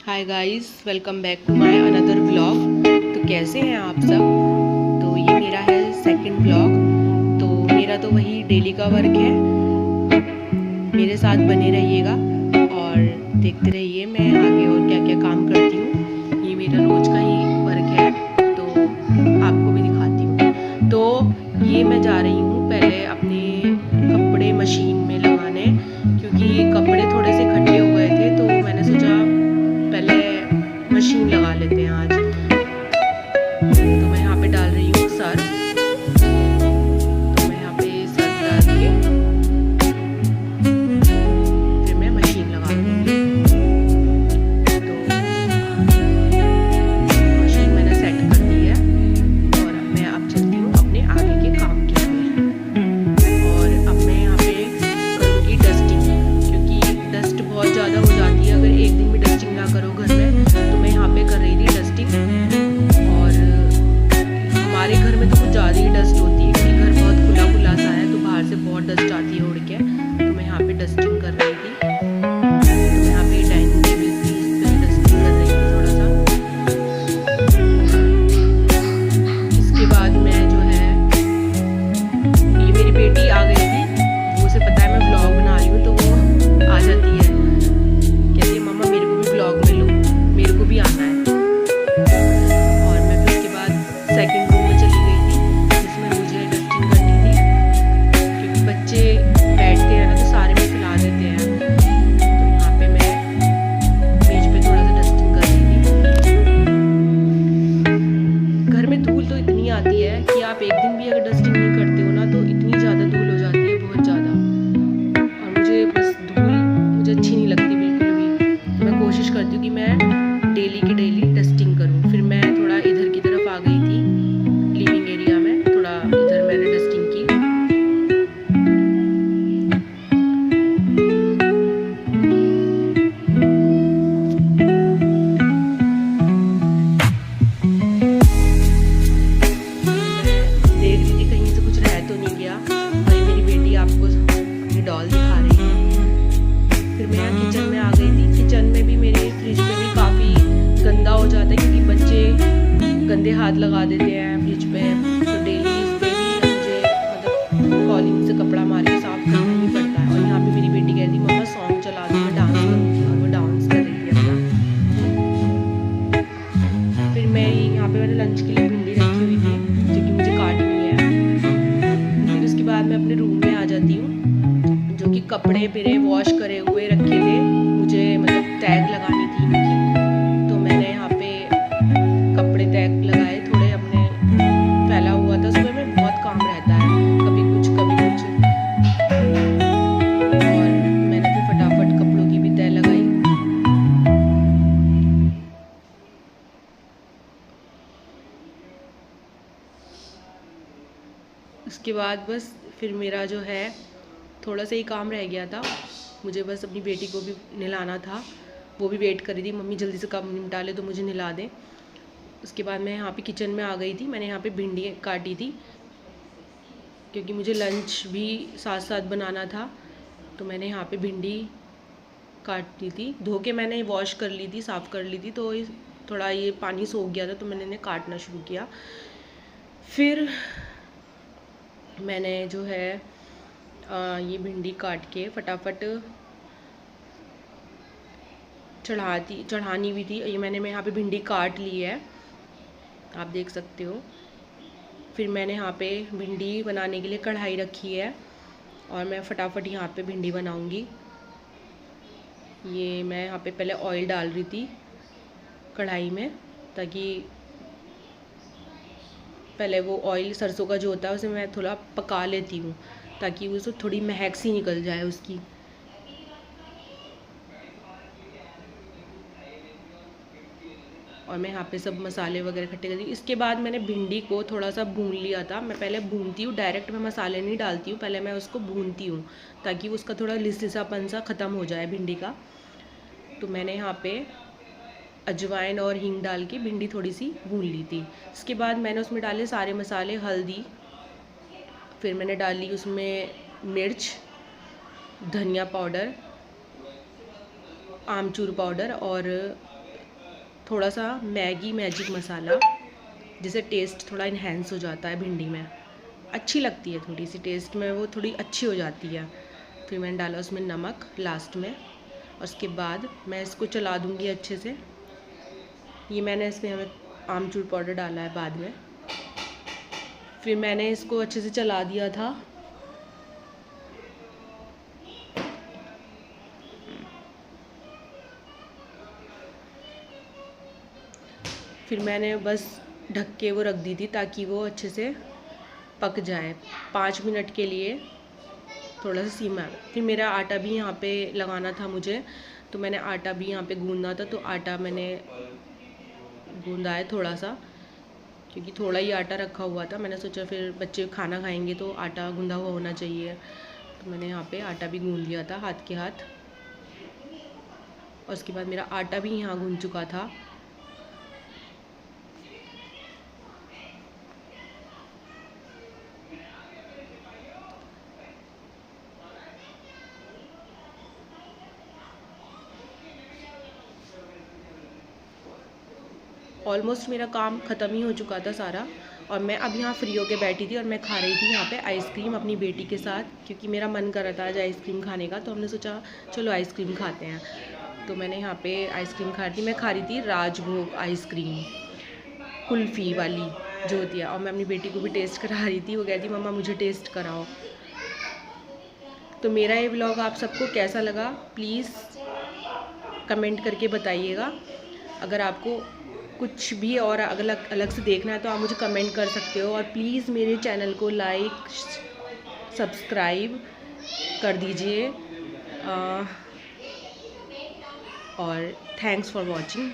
Hi guys, welcome back to my another vlog. तो कैसे हैं आप सब। तो ये मेरा है सेकंड व्लॉग। तो मेरा तो वही डेली का वर्क है। मेरे साथ बने रहिएगा और देखते रहिए मैं आगे और क्या क्या काम करती हूँ। ये मेरा रोज का ही वर्क है, तो आपको भी दिखाती हूँ। तो ये मैं जा रही हूँ पहले अपने कपड़े मशीन में लगाने, क्योंकि कपड़े थोड़े से इकट्ठे हो गए थे। तो मैंने सोचा पहले मशीन लगा लेते हैं आज। तो मैं यहाँ पे डाल रही हूँ सर्फ। तो मैं यहाँ पे सर्फ डाल के फिर मैं मशीन लगा दूँगी। तो मशीन मैंने सेट कर दी है और अब मैं चलती हूँ अपने आगे के काम के लिए। और अब मैं यहाँ पे करूँगी डस्टिंग, क्योंकि डस्ट बहुत ज़्यादा हो जाती है। अगर एक दिन भी डस्टिंग ना करो घर में, तो मैं यहाँ पे कर रही थी डस्टिंग। और हमारे घर में तो कुछ ज़्यादा ही डस्ट होती है, क्योंकि घर बहुत खुला खुला सा है, तो बाहर से बहुत डस्ट आती है उड़ के। तो मैं यहाँ पे डस्टिंग कर रही थी। तो मैं यहाँ पे डाइनिंग टेबल पे डस्टिंग कर रही थी थोड़ा सा। इसके बाद मैं जो है, ये मेरी बेटी आ गई थी, वो उसे पता है मैं व्लॉग बना रही हूँ, तो वो आ जाती है, कहती है मम्मा मेरे को भी व्लॉग में लो, मेरे को भी आना है। और मैं फिर उसके बाद सेकंड रूम में चली गई थी, जिसमें मुझे डस्टिंग करनी थी, क्योंकि बच्चे बैठते हैं ना तो सारे में फैला देते हैं। तो यहाँ पे मैं मेज पे थोड़ा सा डस्टिंग कर रही थी। घर में धूल तो इतनी आती है कि आप एक दिन भी अगर डस्टिंग नहीं करते हो ना, तो इतनी ज़्यादा धूल हो जाती है, बहुत ज़्यादा। और मुझे बस धूल मुझे अच्छी नहीं लगती बिल्कुल भी। तो मैं कोशिश करती हूँ कि मैं डेली की डेली डस्टिंग करूँ। फिर मैं थोड़ा इधर की तरफ आ गई थी, लिविंग एरिया में, थोड़ा इधर मैंने डस्टिंग की। देख रही थी कहीं से कुछ रह तो नहीं गया। और ये मेरी बेटी आपको अपनी डॉल दिखा रही है। फिर मैं यहाँ किचन में आ गई थी। किचन में भी मेरे फ्रिज पे भी काफ़ी गंदा हो जाता है, क्योंकि बच्चे गंदे हाथ लगा देते हैं फ्रिज पे। तो डेली इस पे भी मुझे मतलब कॉलिंग से कपड़ा मार के साफ करना ही पड़ता है। और यहाँ पे मेरी बेटी कहती मम्मा सॉन्ग चला दो, मैं डांस करूँगी, और वो डांस कर रही है अपना। फिर मैं यहाँ पे मैंने लंच के लिए भिंडी रखी हुई थी, जो कि मुझे काटनी है। फिर उसके बाद मैं अपने रूम में आ जाती हूँ, जो कि कपड़े मेरे वॉश करे हुए रखे थे, मुझे मतलब तैग लगानी थी उनकी। तो मैंने यहाँ पे कपड़े तैग लगाए, थोड़े अपने फैला हुआ था। सुबह में बहुत काम रहता है, कभी कुछ कभी कुछ। और मैंने फिर फटाफट कपड़ों की भी तय लगाई। उसके बाद बस फिर मेरा जो है थोड़ा सा ही काम रह गया था। मुझे बस अपनी बेटी को भी नहलाना था, वो भी वेट कर रही थी मम्मी जल्दी से काम निपटा ले तो मुझे नहला दें। उसके बाद मैं यहाँ पे किचन में आ गई थी। मैंने यहाँ पे भिंडी काटी थी, क्योंकि मुझे लंच भी साथ साथ बनाना था। तो मैंने यहाँ पे भिंडी काट ली थी, धो के मैंने वॉश कर ली थी, साफ़ कर ली थी। तो थोड़ा ये पानी सोख गया था, तो मैंने इन्हें काटना शुरू किया। फिर मैंने जो है ये भिंडी काट के फटाफट चढ़ानी भी थी। ये मैं यहाँ पे भिंडी काट ली है, आप देख सकते हो। फिर मैंने यहाँ पे भिंडी बनाने के लिए कढ़ाई रखी है, और मैं फटाफट यहाँ पे भिंडी बनाऊंगी। ये मैं यहाँ पे पहले ऑयल डाल रही थी कढ़ाई में, ताकि पहले वो ऑयल सरसों का जो होता है उसे मैं थोड़ा पका लेती हूँ, ताकि उसको थोड़ी महक सी निकल जाए उसकी। और मैं यहाँ पे सब मसाले वगैरह इकट्ठे कर दी। इसके बाद मैंने भिंडी को थोड़ा सा भून लिया था। मैं पहले भूनती हूँ, डायरेक्ट मैं मसाले नहीं डालती हूँ, पहले मैं उसको भूनती हूँ, ताकि उसका थोड़ा लिसापन सा ख़त्म हो जाए भिंडी का। तो मैंने यहाँ पे अजवाइन और हींग डाल के भिंडी थोड़ी सी भून ली थी। इसके बाद मैंने उसमें डाले सारे मसाले, हल्दी, फिर मैंने डाली उसमें मिर्च, धनिया पाउडर, आमचूर पाउडर और थोड़ा सा मैगी मैजिक मसाला, जिससे टेस्ट थोड़ा इन्हेंस हो जाता है भिंडी में, अच्छी लगती है थोड़ी सी टेस्ट में, वो थोड़ी अच्छी हो जाती है। फिर मैंने डाला उसमें नमक लास्ट में, और उसके बाद मैं इसको चला दूँगी अच्छे से। ये मैंने इसमें हमें आमचूर पाउडर डाला है बाद में। फिर मैंने इसको अच्छे से चला दिया था। फिर मैंने बस ढक के वो रख दी थी ताकि वो अच्छे से पक जाए 5 मिनट के लिए, थोड़ा सा सीमा। फिर मेरा आटा भी यहाँ पे लगाना था मुझे, तो मैंने आटा भी यहाँ पे गूंदना था, तो आटा मैंने गूंदा है थोड़ा सा, क्योंकि थोड़ा ही आटा रखा हुआ था। मैंने सोचा फिर बच्चे खाना खाएंगे तो आटा गूंदा हुआ होना चाहिए, तो मैंने यहाँ पे आटा भी गूंद लिया था हाथ के हाथ। और उसके बाद मेरा आटा भी यहाँ गूंद चुका था। ऑलमोस्ट मेरा काम ख़त्म ही हो चुका था सारा, और मैं अब यहाँ फ्री होके बैठी थी और मैं खा रही थी यहाँ पे आइसक्रीम अपनी बेटी के साथ, क्योंकि मेरा मन कर रहा था आज आइसक्रीम खाने का, तो हमने सोचा चलो आइसक्रीम खाते हैं। तो मैंने यहाँ पे आइसक्रीम खा रही थी, मैं खा रही थी राजभोग आइसक्रीम, कुल्फ़ी वाली जो होती है, और मैं अपनी बेटी को भी टेस्ट करा रही थी। वो कहती मम्मा मुझे टेस्ट कराओ। तो मेरा ये व्लॉग आप सबको कैसा लगा प्लीज़ कमेंट करके बताइएगा। अगर आपको कुछ भी और अलग अलग से देखना है तो आप मुझे कमेंट कर सकते हो, और प्लीज़ मेरे चैनल को लाइक सब्सक्राइब कर दीजिए, और थैंक्स फॉर वॉचिंग।